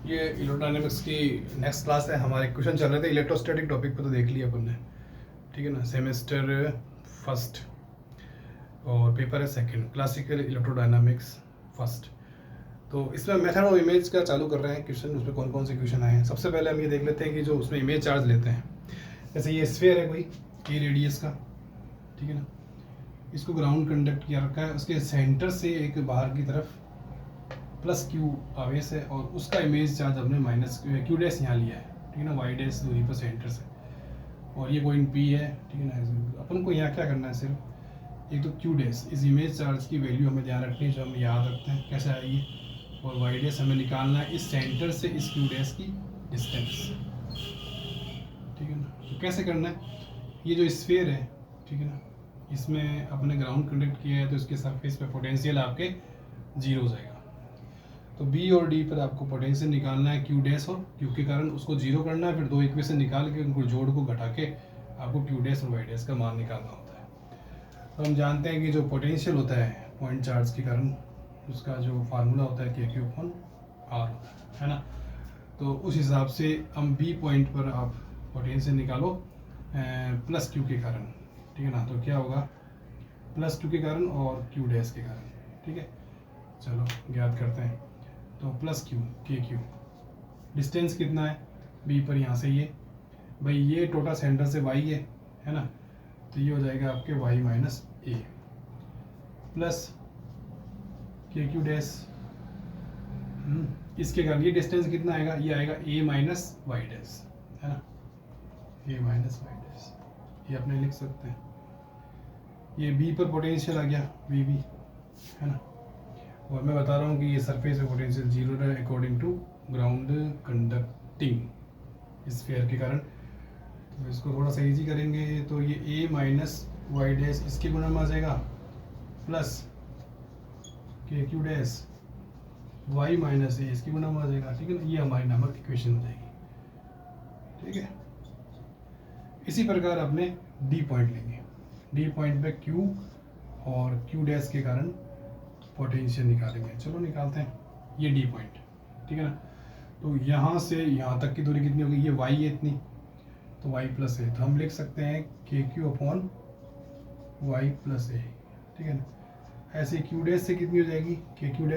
ये इलेक्ट्रोडायनेमिक्स की next class है। हमारे क्वेश्चन चल रहे थे इलेक्ट्रोस्टैटिक टॉपिक पे, तो देख लिया अपन ने, ठीक है ना। सेमेस्टर फर्स्ट और पेपर है सेकंड, क्लासिकल इलेक्ट्रोडायनामिक्स फर्स्ट। तो इसमें मेथड ऑफ इमेज का चालू कर रहे हैं क्वेश्चन। उसमें कौन कौन से क्वेश्चन आए हैं, सबसे पहले हम ये देख लेते हैं कि जो उसमें इमेज चार्ज लेते हैं। जैसे ये स्फीयर है कोई ए रेडियस का, ठीक है ना। इसको ग्राउंड कंडक्ट किया रखा है, उसके सेंटर से एक बाहर की तरफ प्लस क्यू आवेश है और उसका इमेज चार्ज हमने माइनस क्यू डैश यहाँ लिया है, ठीक है ना, वाई डैश दूरी पर सेंटर से। और ये पॉइंट पी है, ठीक है ना। अपन को यहाँ क्या करना है, सिर्फ एक तो क्यू डैश, इस इमेज चार्ज की वैल्यू हमें ध्यान रखनी है, जो हम याद रखते हैं कैसे आएगी। और वाई डैश हमें निकालना है इस सेंटर से इस क्यू डैश की डिस्टेंस, ठीक है ना। तो कैसे करना है, ये जो स्फीयर है, ठीक है ना, इसमें अपने ग्राउंड कंडक्ट किया है तो इसके सरफेस पे पोटेंशियल आपके जीरो हो जाएगा। तो बी और डी पर आपको पोटेंशियल निकालना है क्यू डैश और क्यू के कारण, उसको जीरो करना है, फिर दो इक्वेशन निकाल के उनको जोड़ को घटा के आपको क्यू डैश और वाई डैश का मान निकालना होता है। तो हम जानते हैं कि जो पोटेंशियल होता है पॉइंट चार्ज के कारण, उसका जो फार्मूला होता है के क्यू अपॉन आर होता है ना। तो उस हिसाब से हम बी पॉइंट पर आप पोटेंशियल निकालो प्लस क्यू के कारण, ठीक है ना। तो क्या होगा, प्लस क्यू के कारण और क्यू डैश के कारण, ठीक है। चलो ज्ञात करते हैं। तो प्लस क्यू के क्यू, डिस्टेंस कितना है बी पर, यहाँ से ये भाई ये टोटल सेंटर से वाई है ना। तो ये हो जाएगा आपके Y minus A plus K Q dash, इसके कारण ये डिस्टेंस कितना आएगा, ये आएगा ए माइनस वाई डैश, है ना, ए माइनस वाई डैश, ये अपने लिख सकते हैं। ये बी पर पोटेंशियल आ गया वी बी, है ना। और मैं बता रहा हूँ कि ये सरफेस पे पोटेंशियल जीरो है according to ground conducting sphere के कारण। तो इसको थोड़ा सा इजी करेंगे तो ये ए माइनस वाई डैश इसके गुणा में आ जाएगा plus K Q dash Y minus ए इसके गुणा में आ जाएगा, ठीक है ना। ये हमारी नामक इक्वेशन हो जाएगी, ठीक है। इसी प्रकार अपने डी पॉइंट लेंगे, डी पॉइंट पे क्यू और क्यू डैश के कारण पोटेंशियल निकालेंगे। चलो निकालते हैं। ये डी पॉइंट, ठीक है ना। तो यहाँ से यहाँ तक की दूरी कितनी होगी, ये वाई है इतनी, तो वाई प्लस ए, तो हम लिख सकते हैं के क्यू अपॉन वाई प्लस ए, ठीक है ना। ऐसे क्यू डैश से कितनी हो जाएगी, के क्यू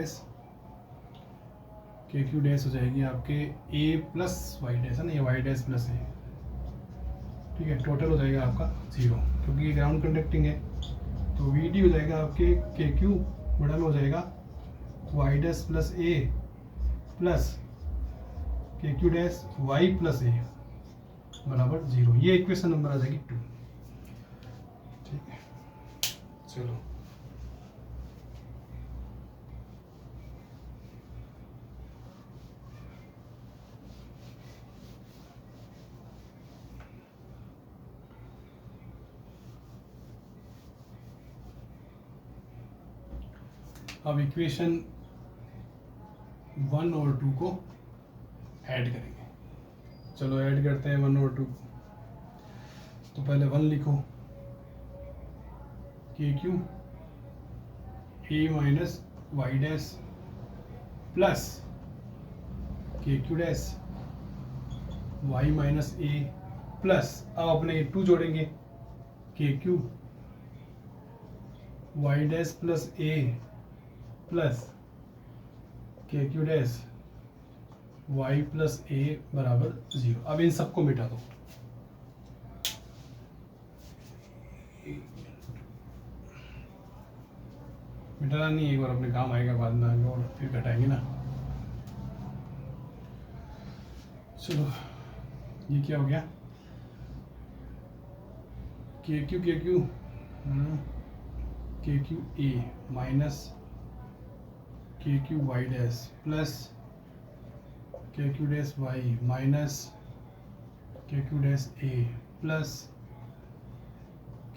डैश हो जाएगी आपके ए प्लस वाई डैश, है ना, ये वाई डैश प्लस ए, ठीक है। टोटल हो जाएगा आपका जीरो, क्योंकि ये ग्राउंड कंडक्टिंग है। तो वी डी हो जाएगा आपके के क्यू बड़ा में हो जाएगा Y dash plus A plus K Q dash Y plus A बराबर जीरो। ये इक्वेशन नंबर आ जाएगी 2, ठीक है। चलो अब इक्वेशन 1 और 2 को ऐड करेंगे। चलो ऐड करते हैं 1 और 2। तो पहले 1 लिखो, K Q A minus Y dash plus K Q dash Y minus A plus, अब अपने 2 जोड़ेंगे, K Q Y dash plus A plus K Q dash Y plus A बराबर जीरो। अब इन सबको मिटा दो, मिटाना नहीं, एक बार अपने काम आएगा, बाद में आएगा और फिर घटाएंगे ना। चलो ये क्या हो गया, के Q A minus K Q Y dash plus K Q dash Y minus K Q dash A plus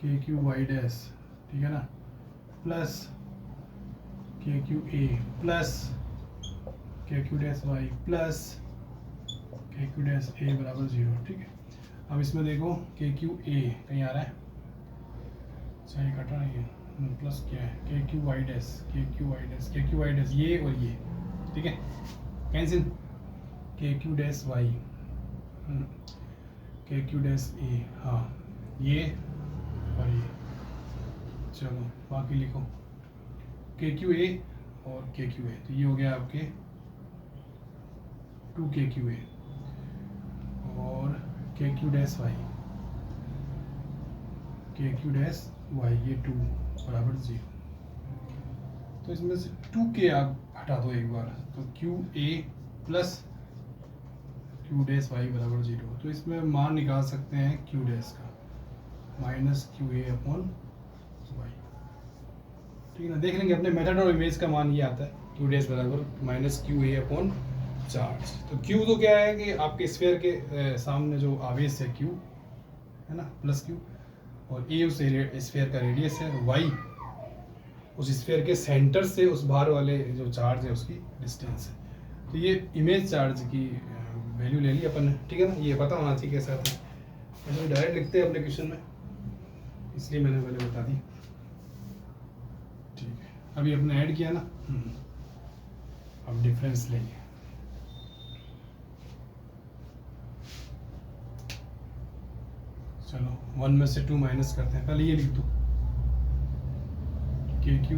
K Q Y dash, ठीक है ना, plus K Q A plus K Q dash Y plus K Q dash a बराबर zero, ठीक है। अब इसमें देखो के क्यू ए कहीं आ रहा है, सही कट रहा है, प्लस क्या है के क्यू वाई डैश ये और ये, ठीक है, कैंसिल, के क्यू डैश वाई, के क्यू डैश ए, हाँ ये और ये। चलो बाकी लिखो के क्यू ए और के क्यू ए, तो ये हो गया आपके 2 के क्यू ए और के क्यू डैश वाई, के क्यू डैश वाई ये 2 बराबर 0। तो इसमें से 2k आप हटा दो एक बार, तो Q A plus Q dash Y बराबर 0। तो इसमें मान निकाल सकते हैं क्यू डैश का minus Q A upon Y, ठीक है ना। देख लेंगे अपने मेथड और इमेज का मान ये आता है, क्यू डैश बराबर minus Q A upon charge. तो क्यू तो क्या है कि आपके स्फीयर के सामने जो आवेश है क्यू है ना, प्लस क्यू, और ए उस स्फीयर का रेडियस है, वाई उस स्फीयर के सेंटर से उस बाहर वाले जो चार्ज है उसकी डिस्टेंस है। तो ये इमेज चार्ज की वैल्यू ले ली अपन ने, ठीक है ना। ये पता होना चाहिए कैसा था, ऐसे डायरेक्ट लिखते हैं अपने क्वेश्चन में, इसलिए मैंने पहले बता दी, ठीक है। अभी अपने ऐड किया ना, अब डिफरेंस लेंगे। चलो 1 में से 2 माइनस करते हैं, पहले ये लिख दो K Q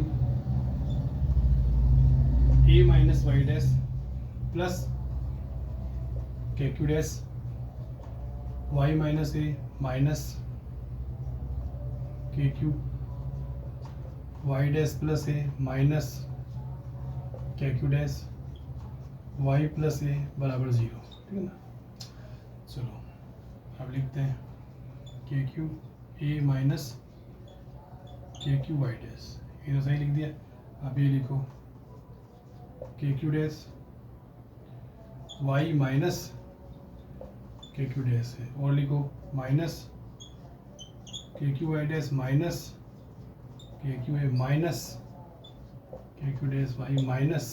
A minus Y dash plus K Q dash Y minus A minus K Q Y dash plus A minus K Q dash Y plus A बराबर 0, ठीक है ना। चलो अब लिखते हैं के Q A minus K Q Y dash, ये तो सही लिख दिया। अब ये लिखो K Q dash Y minus K Q dash है, और लिखो minus K Q Y dash minus K Q A minus K Q dash Y minus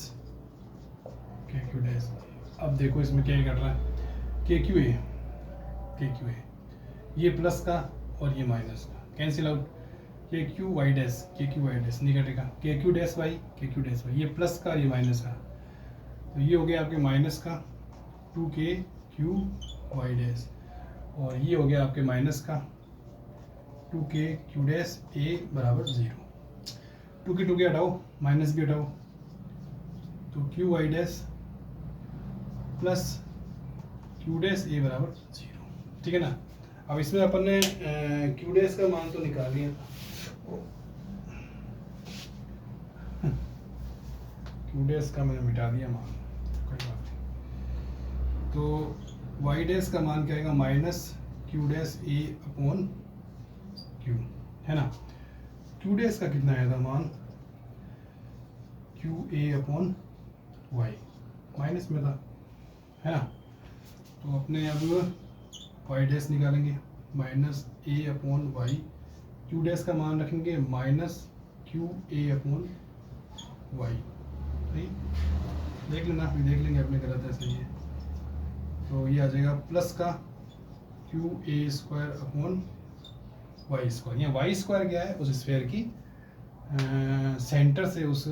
K Q dash. अब देखो इसमें क्या कर रहा है, के क्यू ए ये प्लस का और ये माइनस का कैंसिल आउट, के क्यू वाई डैश नहीं कटेगा, के क्यू डैश वाई ये प्लस का ये माइनस का, तो ये हो गया आपके माइनस का 2k क्यू वाई डैश, और ये हो गया आपके माइनस का 2k क्यू डैश ए बराबर 0। 2k हटाओ, माइनस भी हटाओ, तो q Y dash plus Q dash a बराबर 0, ठीक है ना। अब इसमें अपन ने क्यू डैश का मान तो निकाल लिया, क्यू डैश का मैंने मिटा दिया मान, कोई बात नहीं। तो वाई डैश का मान क्या आएगा, minus Q dash A upon Q, है ना। क्यू डैश का कितना आया था मान, Q A upon Y, minus में था, है ना। तो अपने अब वाई डैश निकालेंगे, minus A upon Y, Q dash का मान रखेंगे minus Q A upon Y, सही देख लेना, अभी देख लेंगे अपने गलत है सही है। तो ये आ जाएगा प्लस का Q A square upon Y square, यहाँ वाई स्क्वायर क्या है, उस स्फीयर की सेंटर से उस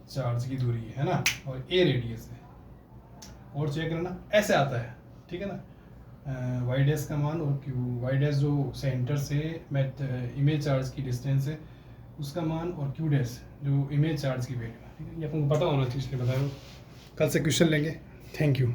चार्ज की दूरी है ना, और ए रेडियस है, और चेक करना ऐसे आता है, ठीक है ना। वाई डैश का मान और क्यू वाई डैश जो सेंटर से इमेज चार्ज की डिस्टेंस है उसका मान, और क्यू डैश जो इमेज चार्ज की वैल्यू है, ठीक है। ये आपको पता होना चाहिए, इसलिए बता रहा हूँ। कल से क्वेश्चन लेंगे। Thank you.